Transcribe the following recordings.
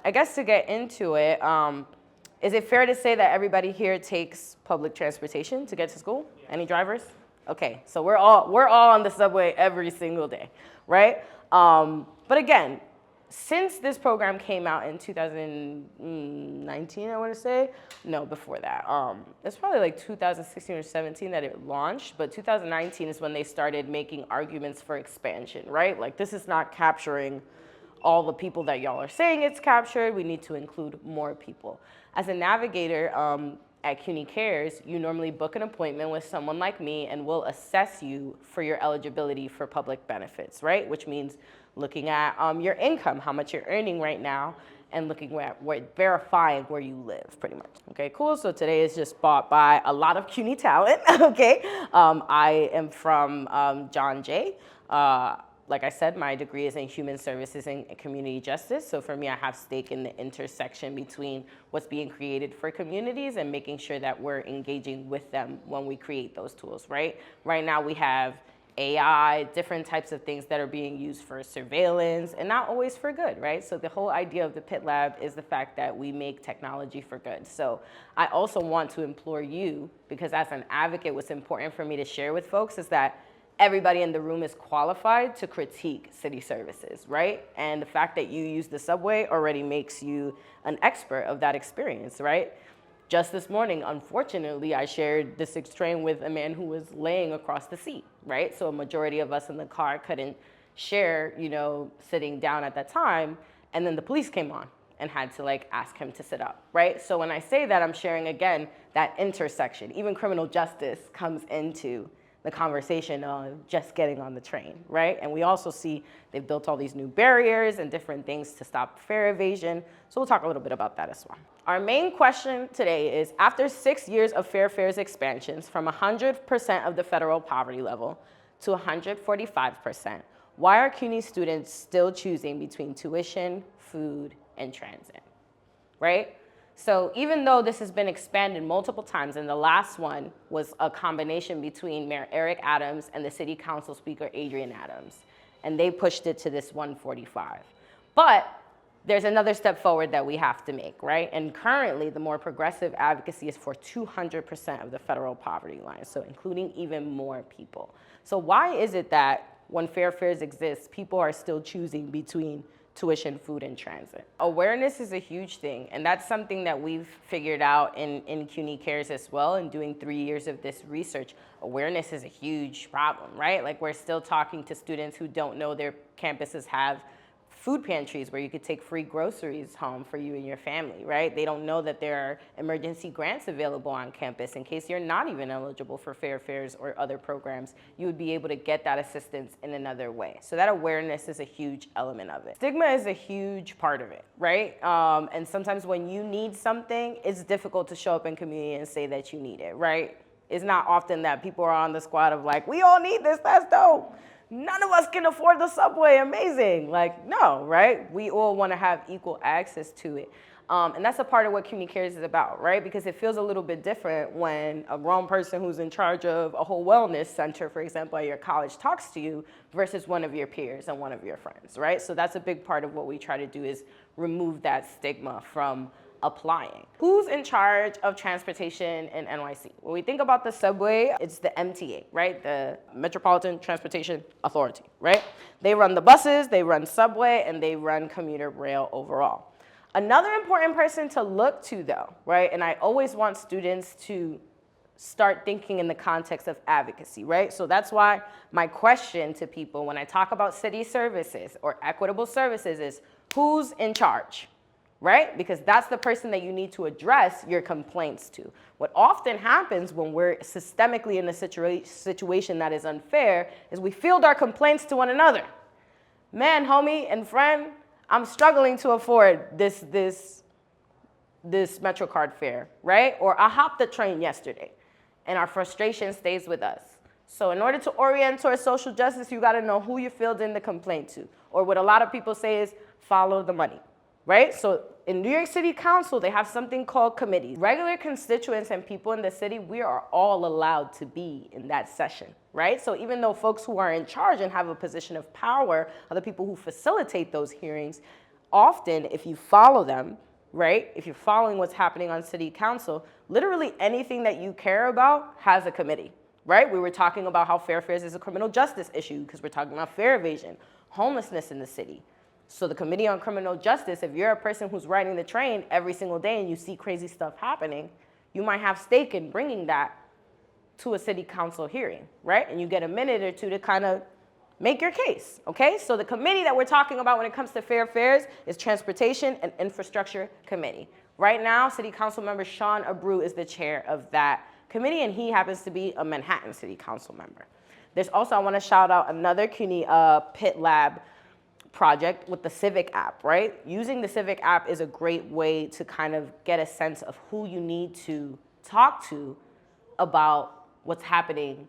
I guess to get into it, is it fair to say that everybody here takes public transportation to get to school? Yeah. Any drivers? Okay, so we're all on the subway every single day, right? But again, since this program came out in 2019, I want to say, no, before that, it's probably like 2016 or 17 that it launched, but 2019 is when they started making arguments for expansion, right? Like, this is not capturing all the people that y'all are saying it's captured. We need to include more people. As a navigator at CUNY CARES, you normally book an appointment with someone like me and we'll assess you for your eligibility for public benefits, right? Which means looking at your income, how much you're earning right now, and looking at verifying where you live, pretty much. Okay, cool. So today is just bought by a lot of CUNY talent. Okay, I am from John Jay. Like I said, my degree is in human services and community justice. So for me, I have stake in the intersection between what's being created for communities and making sure that we're engaging with them when we create those tools, right? Right now we have AI, different types of things that are being used for surveillance and not always for good, right? So the whole idea of the Pit Lab is the fact that we make technology for good. So I also want to implore you, because as an advocate, what's important for me to share with folks is that everybody in the room is qualified to critique city services, right? And the fact that you use the subway already makes you an expert of that experience, right? Just this morning, unfortunately, I shared the 6 train with a man who was laying across the seat, right? So a majority of us in the car couldn't share, sitting down at that time. And then the police came on and had to ask him to sit up, right? So when I say that, I'm sharing again, that intersection. Even criminal justice comes into the conversation of just getting on the train, right? And we also see they've built all these new barriers and different things to stop fare evasion. So we'll talk a little bit about that as well. Our main question today is, after 6 years of Fair Fares expansions from 100% of the federal poverty level to 145%, why are CUNY students still choosing between tuition, food, and transit, right? So even though this has been expanded multiple times, and the last one was a combination between Mayor Eric Adams and the City Council Speaker Adrian Adams, and they pushed it to this 145. But there's another step forward that we have to make, right? And currently, the more progressive advocacy is for 200% of the federal poverty line, so including even more people. So why is it that when Fair Fares exists, people are still choosing between tuition, food, and transit? Awareness is a huge thing, and that's something that we've figured out in CUNY CARES as well, and doing 3 years of this research. Awareness is a huge problem, right? Like, we're still talking to students who don't know their campuses have food pantries where you could take free groceries home for you and your family, right? They don't know that there are emergency grants available on campus in case you're not even eligible for Fair Fares or other programs. You would be able to get that assistance in another way. So that awareness is a huge element of it. Stigma is a huge part of it, right? And sometimes when you need something, it's difficult to show up in community and say that you need it, right? It's not often that people are on the squad of like, we all need this, that's dope. None of us can afford the subway, amazing. Like, no, right? We all want to have equal access to it. And that's a part of what CUNY CARES is about, right? Because it feels a little bit different when a grown person who's in charge of a whole wellness center, for example, at your college talks to you versus one of your peers and one of your friends, right? So that's a big part of what we try to do, is remove that stigma from applying. Who's in charge of transportation in NYC? When we think about the subway, it's the MTA, right? The Metropolitan Transportation Authority, right? They run the buses, they run subway, and they run commuter rail overall. Another important person to look to though, right? And I always want students to start thinking in the context of advocacy, right? So that's why my question to people when I talk about city services or equitable services is, who's in charge? Right? Because that's the person that you need to address your complaints to. What often happens when we're systemically in a situation that is unfair is we field our complaints to one another. Man, homie and friend, I'm struggling to afford this MetroCard fare, right? Or I hopped the train yesterday, and our frustration stays with us. So in order to orient towards social justice, you gotta know who you're fielding the complaint to. Or what a lot of people say is, follow the money. Right? So in New York City Council, they have something called committees. Regular constituents and people in the city, we are all allowed to be in that session, right? So even though folks who are in charge and have a position of power are the people who facilitate those hearings, often, if you follow them, right, if you're following what's happening on city council, literally anything that you care about has a committee, right? We were talking about how fair fares is a criminal justice issue because we're talking about fare evasion, homelessness in the city. So the Committee on Criminal Justice, if you're a person who's riding the train every single day and you see crazy stuff happening, you might have stake in bringing that to a city council hearing, right? And you get a minute or two to kind of make your case, okay? So the committee that we're talking about when it comes to fair fares is Transportation and Infrastructure Committee. Right now, City Council member Sean Abreu is the chair of that committee, and he happens to be a Manhattan City Council member. There's also, I want to shout out another CUNY Pit Lab project with the Civic app, right? Using the Civic app is a great way to kind of get a sense of who you need to talk to about what's happening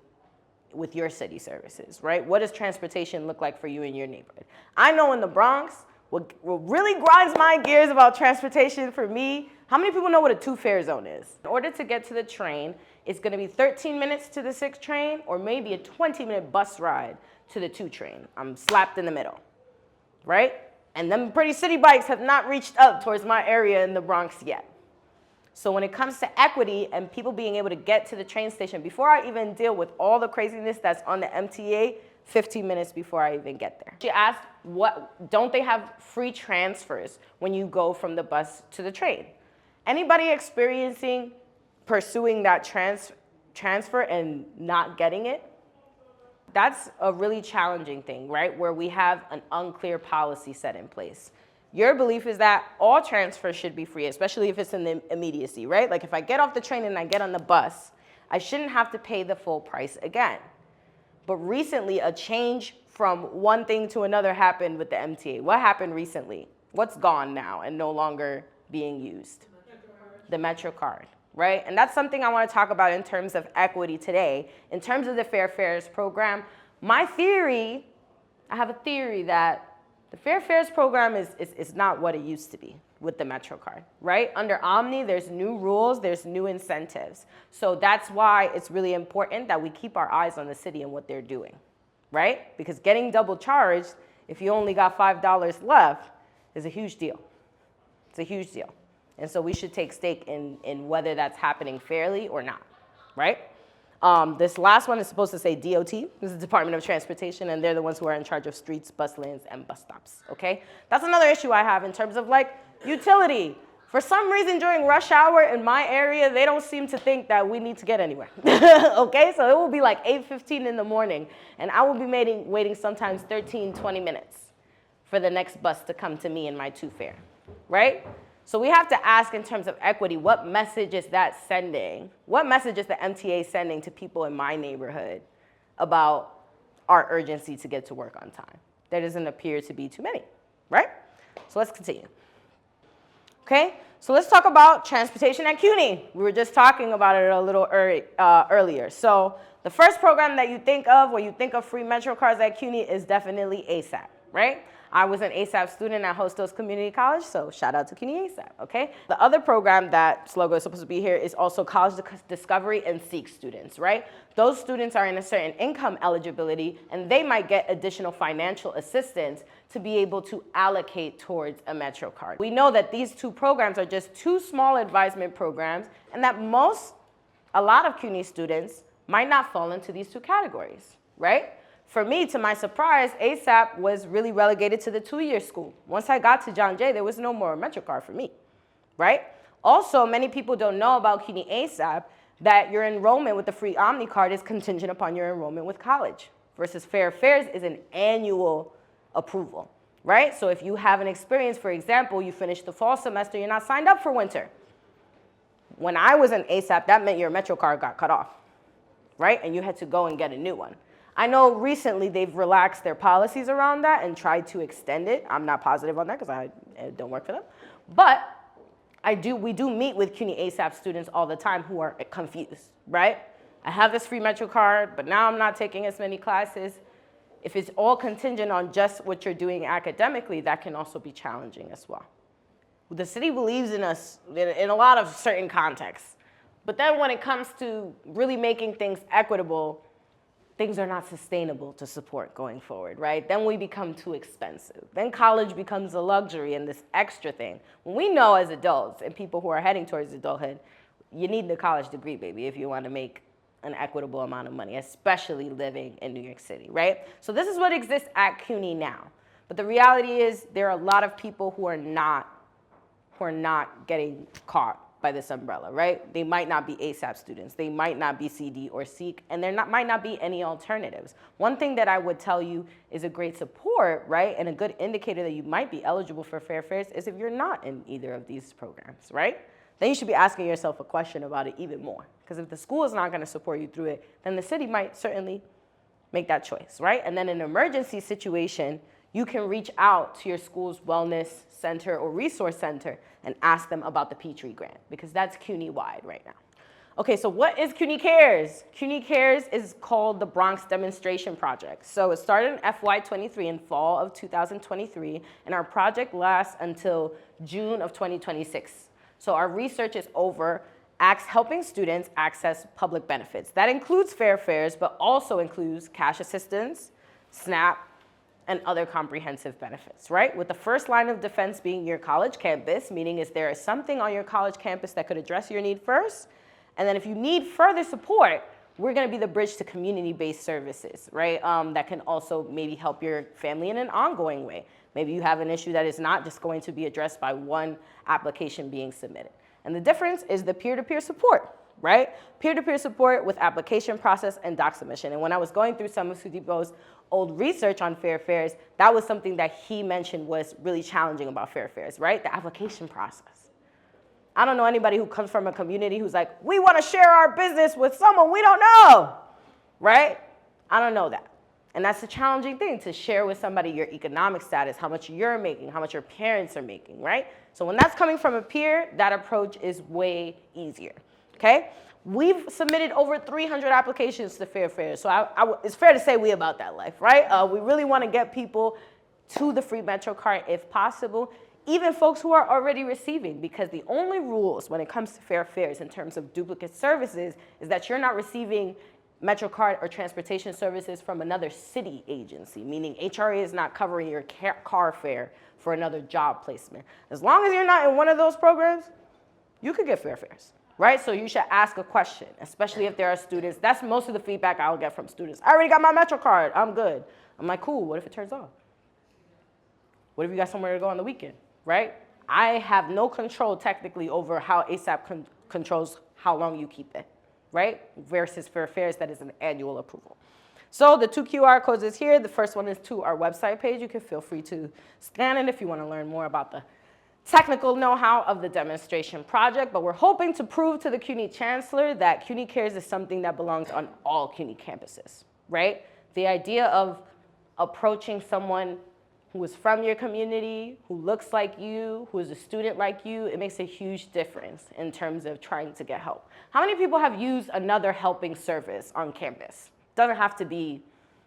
with your city services, right? What does transportation look like for you in your neighborhood? I know in the Bronx, what really grinds my gears about transportation for me, how many people know what a 2-fare zone is? In order to get to the train, it's gonna be 13 minutes to the 6 train or maybe a 20-minute bus ride to the 2 train. I'm slapped in the middle, right? And them pretty city bikes have not reached up towards my area in the Bronx yet. So when it comes to equity and people being able to get to the train station, before I even deal with all the craziness that's on the MTA, 15 minutes before I even get there. She asked, don't they have free transfers when you go from the bus to the train? Anybody experiencing pursuing that transfer and not getting it? That's a really challenging thing, right? Where we have an unclear policy set in place. Your belief is that all transfers should be free, especially if it's in the immediacy, right? Like if I get off the train and I get on the bus, I shouldn't have to pay the full price again. But recently, a change from one thing to another happened with the MTA. What happened recently? What's gone now and no longer being used? The Metro card, right? And that's something I want to talk about in terms of equity today. In terms of the Fair Fares program, my theory, I have a theory that the Fair Fares program is not what it used to be with the Metro card, right? Under Omni, there's new rules, there's new incentives. So that's why it's really important that we keep our eyes on the city and what they're doing, right? Because getting double charged, if you only got $5 left, is a huge deal. It's a huge deal. And so we should take stake in whether that's happening fairly or not, right? This last one is supposed to say DOT. This is the Department of Transportation, and they're the ones who are in charge of streets, bus lanes, and bus stops, okay? That's another issue I have in terms of like utility. For some reason during rush hour in my area, they don't seem to think that we need to get anywhere, okay? So it will be like 8:15 in the morning, and I will be waiting sometimes 13, 20 minutes for the next bus to come to me in my 2-fare, right? So we have to ask in terms of equity, what message is that sending? What message is the MTA sending to people in my neighborhood about our urgency to get to work on time? There doesn't appear to be too many, right? So let's continue. Okay, so let's talk about transportation at CUNY. We were just talking about it a little earlier. So the first program that you think of when you think of free Metro cards at CUNY is definitely ASAP, right? I was an ASAP student at Hostos Community College, so shout out to CUNY ASAP, okay? The other program that Slogo is supposed to be here is also College Discovery and Seek students, right? Those students are in a certain income eligibility, and they might get additional financial assistance to be able to allocate towards a Metro card. We know that these two programs are just two small advisement programs, and that a lot of CUNY students might not fall into these two categories, right? For me, to my surprise, ASAP was really relegated to the 2-year school. Once I got to John Jay, there was no more Metro card for me, right? Also, many people don't know about CUNY ASAP that your enrollment with the free Omni card is contingent upon your enrollment with college versus Fair Fares is an annual approval, right? So if you have an experience, for example, you finished the fall semester, you're not signed up for winter. When I was in ASAP, that meant your Metro card got cut off, right? And you had to go and get a new one. I know recently they've relaxed their policies around that and tried to extend it. I'm not positive on that because I don't work for them. But we do meet with CUNY ASAP students all the time who are confused, right? I have this free Metro card, but now I'm not taking as many classes. If it's all contingent on just what you're doing academically, that can also be challenging as well. The city believes in us in a lot of certain contexts. But then when it comes to really making things equitable, things are not sustainable to support going forward, right? Then we become too expensive. Then college becomes a luxury and this extra thing. When we know as adults and people who are heading towards adulthood, you need the college degree, baby, if you want to make an equitable amount of money, especially living in New York City, right? So this is what exists at CUNY now. But the reality is there are a lot of people who are not getting caught by this umbrella, right? They might not be ASAP students. They might not be CD or SEEK, and there might not be any alternatives. One thing that I would tell you is a great support, right, and a good indicator that you might be eligible for Fair Fares is if you're not in either of these programs, right? Then you should be asking yourself a question about it even more. Because if the school is not going to support you through it, then the city might certainly make that choice, right? And then in an emergency situation, you can reach out to your school's wellness center or resource center and ask them about the Petrie grant, because that's CUNY-wide right now. Okay, so what is CUNY CARES? CUNY CARES is called the Bronx Demonstration Project. So it started in FY23 in fall of 2023, and our project lasts until June of 2026. So our research is over helping students access public benefits. That includes Fair Fares, but also includes cash assistance, SNAP, and other comprehensive benefits, right? With the first line of defense being your college campus, meaning is there something on your college campus that could address your need first? And then if you need further support, we're gonna be the bridge to community-based services, right? That can also maybe help your family in an ongoing way. Maybe you have an issue that is not just going to be addressed by one application being submitted. And the difference is the peer-to-peer support, right? Peer-to-peer support with application process and doc submission. And when I was going through some of Sudeep's old research on Fair Fares, that was something that he mentioned was really challenging about Fair Fares, right? The application process. I don't know anybody who comes from a community who's like, we want to share our business with someone we don't know, right? I don't know that. And that's the challenging thing, to share with somebody your economic status, how much you're making, how much your parents are making, right? So when that's coming from a peer, that approach is way easier, okay? We've submitted over 300 applications to Fair Fares, so it's fair to say we about that life, right? We really want to get people to the free Metro card if possible, even folks who are already receiving, because the only rules when it comes to Fair Fares in terms of duplicate services is that you're not receiving Metro card or transportation services from another city agency, meaning HRA is not covering your car fare for another job placement. As long as you're not in one of those programs, you could get Fair Fares, right? So you should ask a question, especially if there are students. That's most of the feedback I'll get from students. I already got my Metro card, I'm good. I'm like, cool, what if it turns off? What if you got somewhere to go on the weekend, right? I have no control technically over how ASAP controls how long you keep it, right? Versus Fair Fares, that is an annual approval. So the 2 QR codes is here. The first one is to our website page. You can feel free to scan it if you want to learn more about the technical know-how of the demonstration project, but we're hoping to prove to the CUNY Chancellor that CUNY Cares is something that belongs on all CUNY campuses, right? The idea of approaching someone who is from your community, who looks like you, who is a student like you, it makes a huge difference in terms of trying to get help. How many people have used another helping service on campus? Doesn't have to be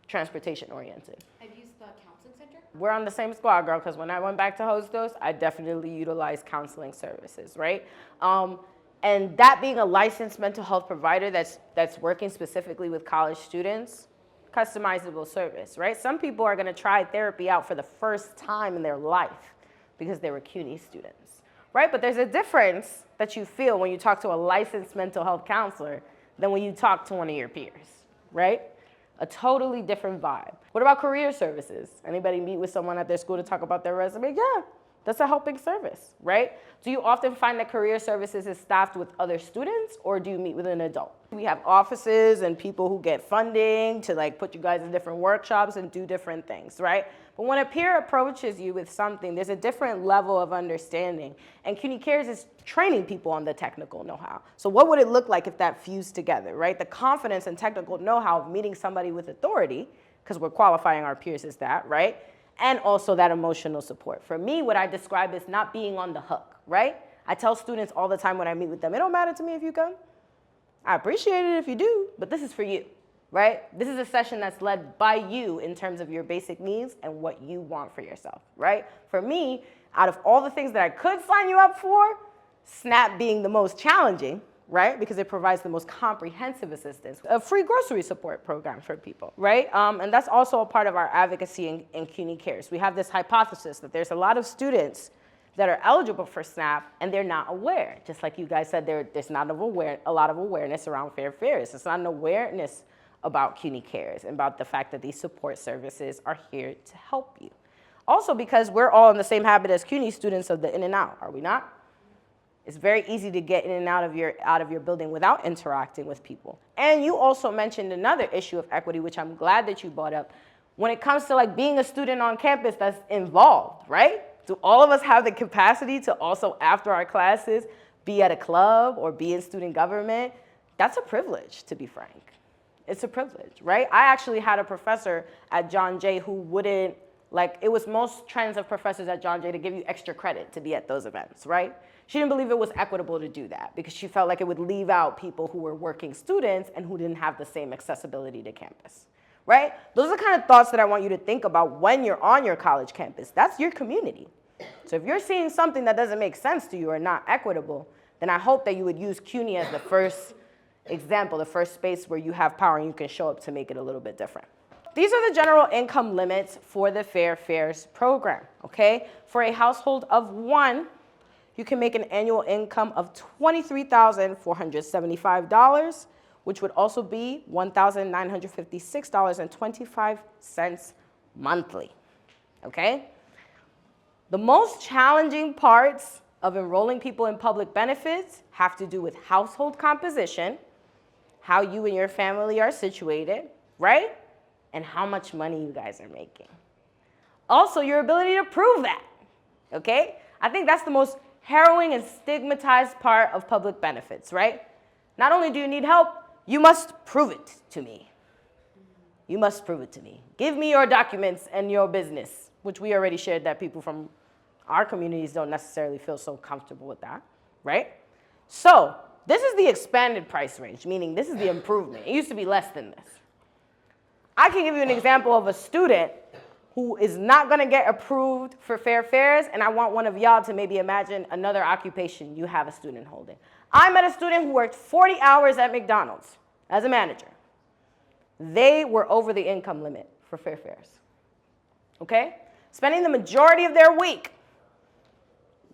transportation oriented. I've used the counseling center. We're on the same squad, girl, because when I went back to Hostos, I definitely utilized counseling services, right? And that being a licensed mental health provider that's working specifically with college students, customizable service, right? Some people are gonna try therapy out for the first time in their life because they were CUNY students, right? But there's a difference that you feel when you talk to a licensed mental health counselor than when you talk to one of your peers, right? A totally different vibe. What about career services? Anybody meet with someone at their school to talk about their resume? Yeah, that's a helping service, right? Do you often find that career services is staffed with other students, or do you meet with an adult? We have offices and people who get funding to like put you guys in different workshops and do different things, right? But when a peer approaches you with something, there's a different level of understanding. And CUNY Cares is training people on the technical know-how. So what would it look like if that fused together, right? The confidence and technical know-how of meeting somebody with authority, because we're qualifying our peers as that, right? And also that emotional support. For me, what I describe is not being on the hook, right? I tell students all the time when I meet with them, it don't matter to me if you come. I appreciate it if you do, but this is for you, right? This is a session that's led by you in terms of your basic needs and what you want for yourself, right? For me, out of all the things that I could sign you up for, SNAP being the most challenging, right? Because it provides the most comprehensive assistance, a free grocery support program for people, right? And that's also a part of our advocacy in CUNY CARES. We have this hypothesis that there's a lot of students that are eligible for SNAP and they're not aware. Just like you guys said, there's not a lot of awareness around Fair Fares. It's not an awareness about CUNY CARES and about the fact that these support services are here to help you. Also because we're all in the same habit as CUNY students of the in and out, are we not? It's very easy to get in and out of your building without interacting with people. And you also mentioned another issue of equity, which I'm glad that you brought up. When it comes to like being a student on campus that's involved, right? Do all of us have the capacity to also, after our classes, be at a club or be in student government? That's a privilege, to be frank. It's a privilege, right? I actually had a professor at John Jay who wouldn't, like, it was most trends of professors at John Jay to give you extra credit to be at those events, right? She didn't believe it was equitable to do that because she felt like it would leave out people who were working students and who didn't have the same accessibility to campus, right? Those are the kind of thoughts that I want you to think about when you're on your college campus. That's your community. So if you're seeing something that doesn't make sense to you or not equitable, then I hope that you would use CUNY as the first example, the first space where you have power and you can show up to make it a little bit different. These are the general income limits for the Fair Fares program, okay? For a household of one, you can make an annual income of $23,475, which would also be $1,956.25 monthly, okay? The most challenging parts of enrolling people in public benefits have to do with household composition, how you and your family are situated, right? And how much money you guys are making. Also, your ability to prove that, okay? I think that's the most harrowing and stigmatized part of public benefits, right? Not only do you need help, you must prove it to me. You must prove it to me. Give me your documents and your business, which we already shared that people from our communities don't necessarily feel so comfortable with that, right? So this is the expanded price range, meaning this is the improvement. It used to be less than this. I can give you an example of a student who is not gonna get approved for Fair Fares, and I want one of y'all to maybe imagine another occupation you have a student holding. I met a student who worked 40 hours at McDonald's as a manager. They were over the income limit for Fair Fares, okay? Spending the majority of their week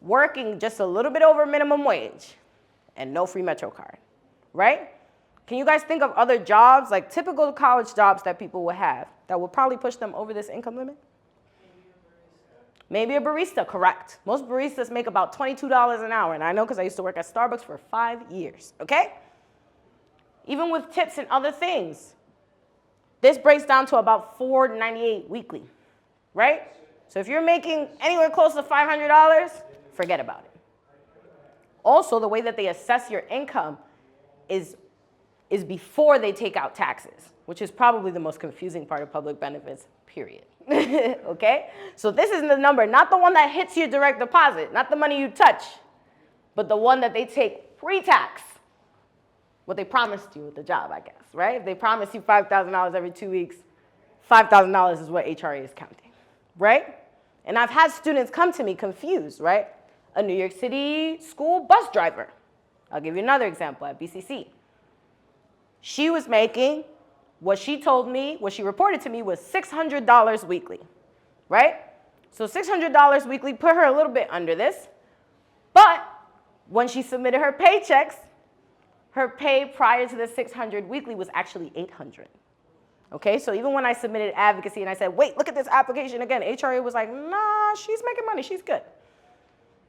working just a little bit over minimum wage and no free Metro card, right? Can you guys think of other jobs, like typical college jobs that people would have that would probably push them over this income limit? Maybe a barista, correct. Most baristas make about $22 an hour, and I know because I used to work at Starbucks for 5 years, okay? Even with tips and other things, this breaks down to about $4.98 weekly, right? So if you're making anywhere close to $500, forget about it. Also, the way that they assess your income is before they take out taxes, which is probably the most confusing part of public benefits, period. Okay? So this is the number, not the one that hits your direct deposit, not the money you touch, but the one that they take pre-tax, what they promised you with the job, I guess, right? If they promise you $5,000 every 2 weeks, $5,000 is what HRA is counting, right? And I've had students come to me confused, right? A New York City school bus driver. I'll give you another example at BCC. She was making, what she told me, what she reported to me was $600 weekly, right? So $600 weekly put her a little bit under this, but when she submitted her paychecks, her pay prior to the $600 weekly was actually $800. Okay, so even when I submitted advocacy and I said, wait, look at this application again, HRA was like, nah, she's making money, she's good,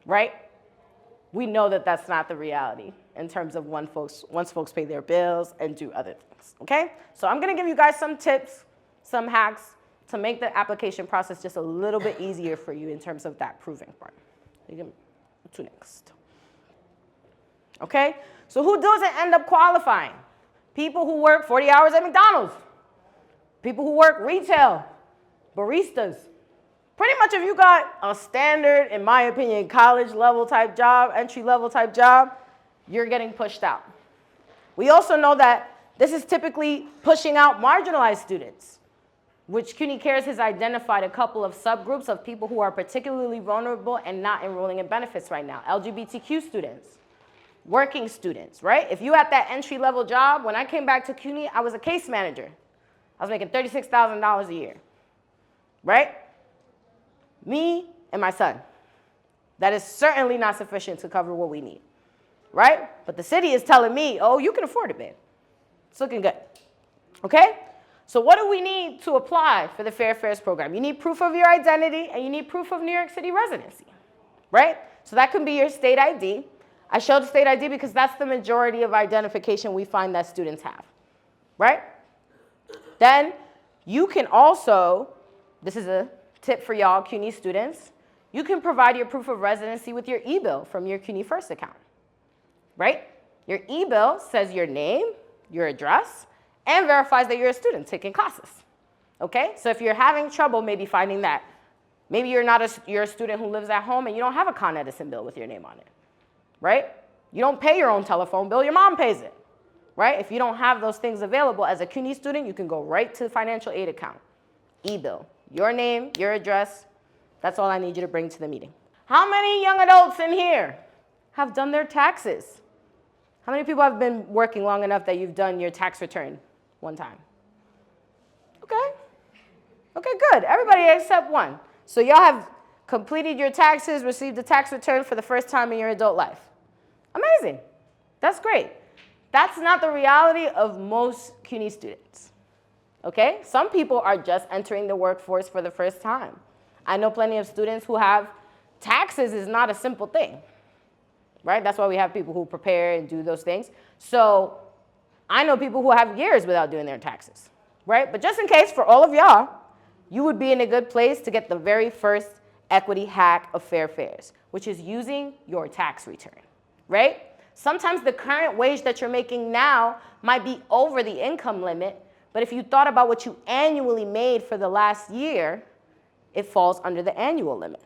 right? We know that that's not the reality in terms of once folks pay their bills and do other things, okay? So I'm gonna give you guys some tips, some hacks to make the application process just a little bit easier for you in terms of that proving part. To next. Okay, so who doesn't end up qualifying? People who work 40 hours at McDonald's, people who work retail, baristas. Pretty much if you got a standard, in my opinion, college level type job, entry level type job, you're getting pushed out. We also know that this is typically pushing out marginalized students, which CUNY CARES has identified a couple of subgroups of people who are particularly vulnerable and not enrolling in benefits right now. LGBTQ students, working students, right? If you had that entry-level job, when I came back to CUNY, I was a case manager. I was making $36,000 a year, right? Me and my son. That is certainly not sufficient to cover what we need, right? But the city is telling me, oh, you can afford it, babe. It's looking good, okay? So what do we need to apply for the Fair Fares program? You need proof of your identity, and you need proof of New York City residency, right? So that can be your state ID. I showed state ID because that's the majority of identification we find that students have, right? Then you can also, this is a tip for y'all CUNY students, you can provide your proof of residency with your e-bill from your CUNY First account, right? Your e-bill says your name, your address, and verifies that you're a student taking classes, okay? So if you're having trouble maybe finding that, maybe you're a student who lives at home and you don't have a Con Edison bill with your name on it, right? You don't pay your own telephone bill, your mom pays it, right? If you don't have those things available as a CUNY student, you can go right to the financial aid account, e-bill, your name, your address. That's all I need you to bring to the meeting. How many young adults in here have done their taxes? How many people have been working long enough that you've done your tax return one time? Okay. Okay, good. Everybody except one. So y'all have completed your taxes, received a tax return for the first time in your adult life. Amazing. That's great. That's not the reality of most CUNY students. Okay? Some people are just entering the workforce for the first time. I know plenty of students who have taxes is not a simple thing, right? That's why we have people who prepare and do those things. So I know people who have years without doing their taxes, right? But just in case, for all of y'all, you would be in a good place to get the very first equity hack of Fair Fares, which is using your tax return, right? Sometimes the current wage that you're making now might be over the income limit, but if you thought about what you annually made for the last year, it falls under the annual limit.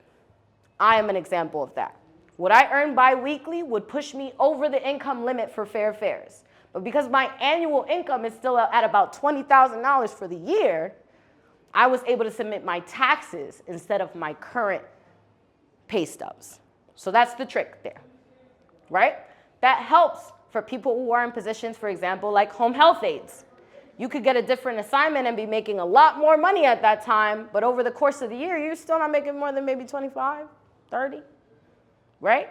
I am an example of that. What I earn bi-weekly would push me over the income limit for Fair Fares. But because my annual income is still at about $20,000 for the year, I was able to submit my taxes instead of my current pay stubs. So that's the trick there, right? That helps for people who are in positions, for example, like home health aides. You could get a different assignment and be making a lot more money at that time, but over the course of the year, you're still not making more than maybe 25, 30, right?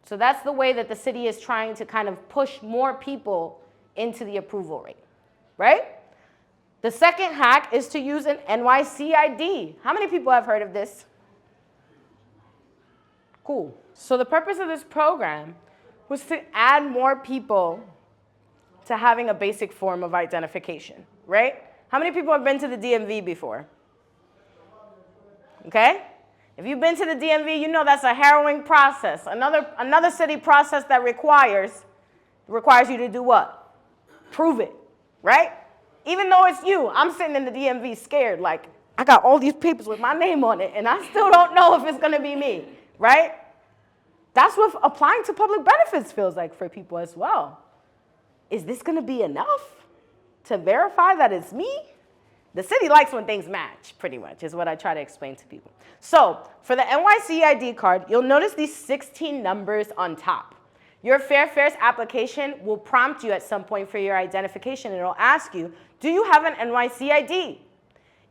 So that's the way that the city is trying to kind of push more people into the approval rate, right? The second hack is to use an NYC ID. How many people have heard of this? Cool. So the purpose of this program was to add more people to having a basic form of identification, right? How many people have been to the DMV before? Okay? If you've been to the DMV, you know that's a harrowing process. Another city process that requires you to do what? Prove it, right? Even though it's you, I'm sitting in the DMV scared, like, I got all these papers with my name on it, and I still don't know if it's gonna be me, right? That's what applying to public benefits feels like for people as well. Is this gonna be enough to verify that it's me? The city likes when things match, pretty much, is what I try to explain to people. So for the NYC ID card, you'll notice these 16 numbers on top. Your Fair Fares application will prompt you at some point for your identification, and it'll ask you, do you have an NYC ID?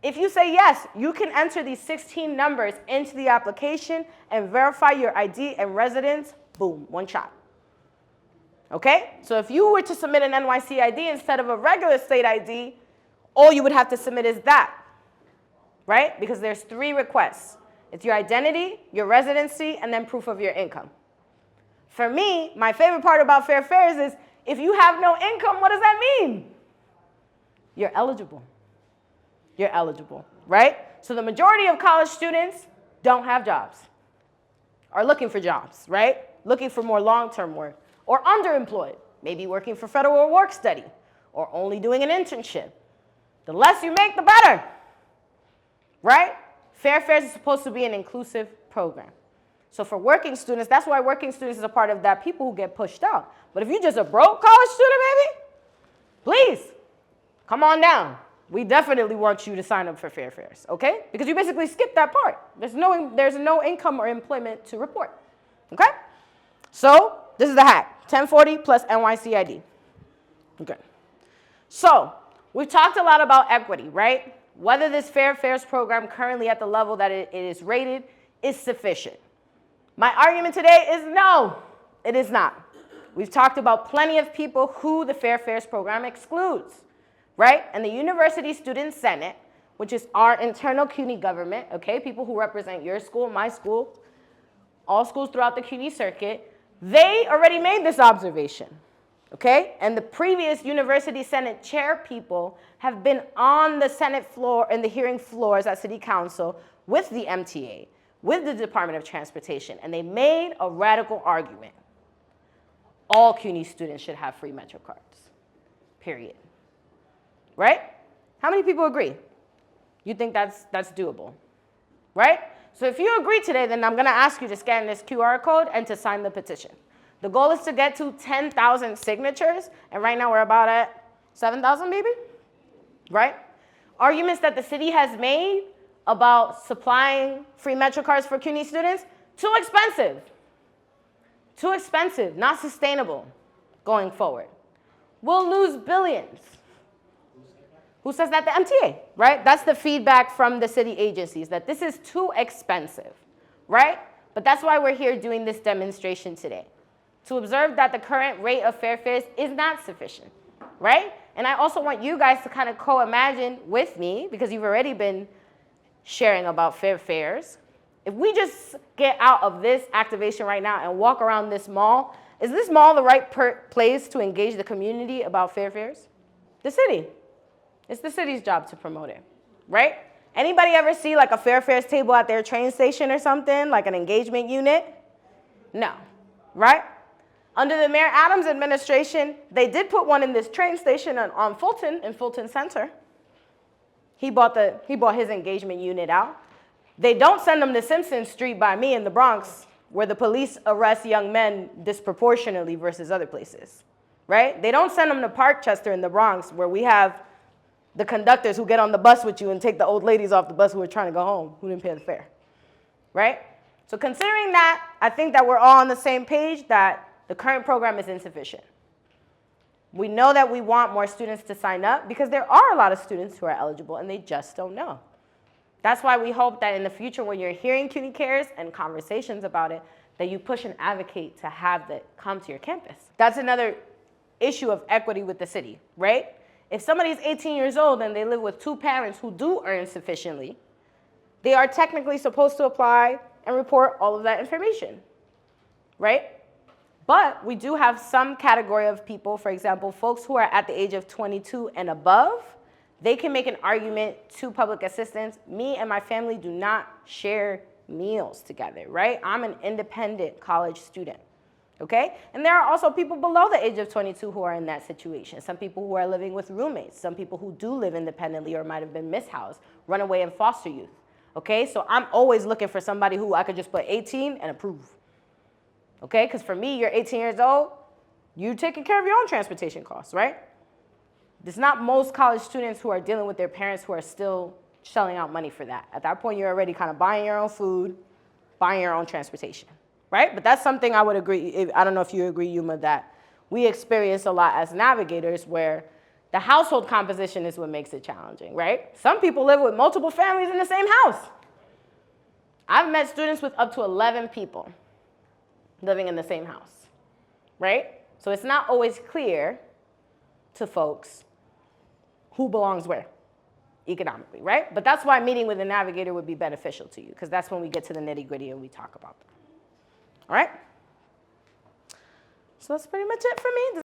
If you say yes, you can enter these 16 numbers into the application and verify your ID and residence, boom, one shot. Okay? So if you were to submit an NYC ID instead of a regular state ID, all you would have to submit is that, right? Because there's 3 requests. It's your identity, your residency, and then proof of your income. For me, my favorite part about Fair Fares is if you have no income, what does that mean? You're eligible. You're eligible, right? So the majority of college students don't have jobs, are looking for jobs, right? Looking for more long-term work, or underemployed, maybe working for federal work study, or only doing an internship. The less you make, the better, right? Fair Fares is supposed to be an inclusive program. So for working students, that's why working students is a part of that people who get pushed out. But if you're just a broke college student, baby, please, come on down. We definitely want you to sign up for Fair Fares, okay? Because you basically skipped that part. There's no income or employment to report, okay? So this is the hack. 1040 plus NYC ID. Okay. So we've talked a lot about equity, right? Whether this Fair Fares program currently at the level that it is rated is sufficient. My argument today is no, it is not. We've talked about plenty of people who the Fair Fares program excludes, right? And the University Student Senate, which is our internal CUNY government, okay, people who represent your school, my school, all schools throughout the CUNY circuit, they already made this observation, okay? And the previous University Senate chair people have been on the Senate floor and the hearing floors at City Council with the MTA, with the Department of Transportation, and they made a radical argument. All CUNY students should have free Metro cards, period. Right? How many people agree? You think that's doable, right? So if you agree today, then I'm gonna ask you to scan this QR code and to sign the petition. The goal is to get to 10,000 signatures, and right now we're about at 7,000 maybe, right? Arguments that the city has made about supplying free Metro cards for CUNY students, too expensive, not sustainable going forward. We'll lose billions. Who says that? The MTA, right? That's the feedback from the city agencies, that this is too expensive, right? But that's why we're here doing this demonstration today, to observe that the current rate of Fair Fares is not sufficient, right? And I also want you guys to kind of co-imagine with me, because you've already been sharing about Fair Fares. If we just get out of this activation right now and walk around this mall, is this mall the right place to engage the community about Fair Fares? The city. It's the city's job to promote it, right? Anybody ever see like a Fair Fares table at their train station or something, like an engagement unit? No, right? Under the Mayor Adams administration, they did put one in this train station on Fulton, in Fulton Center. He bought his engagement unit out. They don't send them to Simpson Street by me in the Bronx, where the police arrest young men disproportionately versus other places, right? They don't send them to Parkchester in the Bronx, where we have the conductors who get on the bus with you and take the old ladies off the bus who are trying to go home, who didn't pay the fare, right? So considering that, I think that we're all on the same page that the current program is insufficient. We know that we want more students to sign up because there are a lot of students who are eligible and they just don't know. That's why we hope that in the future when you're hearing CUNY Cares and conversations about it, that you push and advocate to have that come to your campus. That's another issue of equity with the city, right? If somebody's 18 years old and they live with two parents who do earn sufficiently, they are technically supposed to apply and report all of that information, right? But we do have some category of people, for example, folks who are at the age of 22 and above, they can make an argument to public assistance. Me and my family do not share meals together, right? I'm an independent college student, okay? And there are also people below the age of 22 who are in that situation. Some people who are living with roommates, some people who do live independently or might have been mishoused, runaway and foster youth, okay? So I'm always looking for somebody who I could just put 18 and approve, okay? Because for me, you're 18 years old, you're taking care of your own transportation costs, right? There's not most college students who are dealing with their parents who are still shelling out money for that. At that point, you're already kind of buying your own food, buying your own transportation, right? But that's something I would agree, I don't know if you agree, Yuma, that we experience a lot as navigators where the household composition is what makes it challenging, right? Some people live with multiple families in the same house. I've met students with up to 11 people living in the same house, right? So it's not always clear to folks who belongs where economically, right? But that's why meeting with a navigator would be beneficial to you, because that's when we get to the nitty-gritty and we talk about them. All right? So that's pretty much it for me.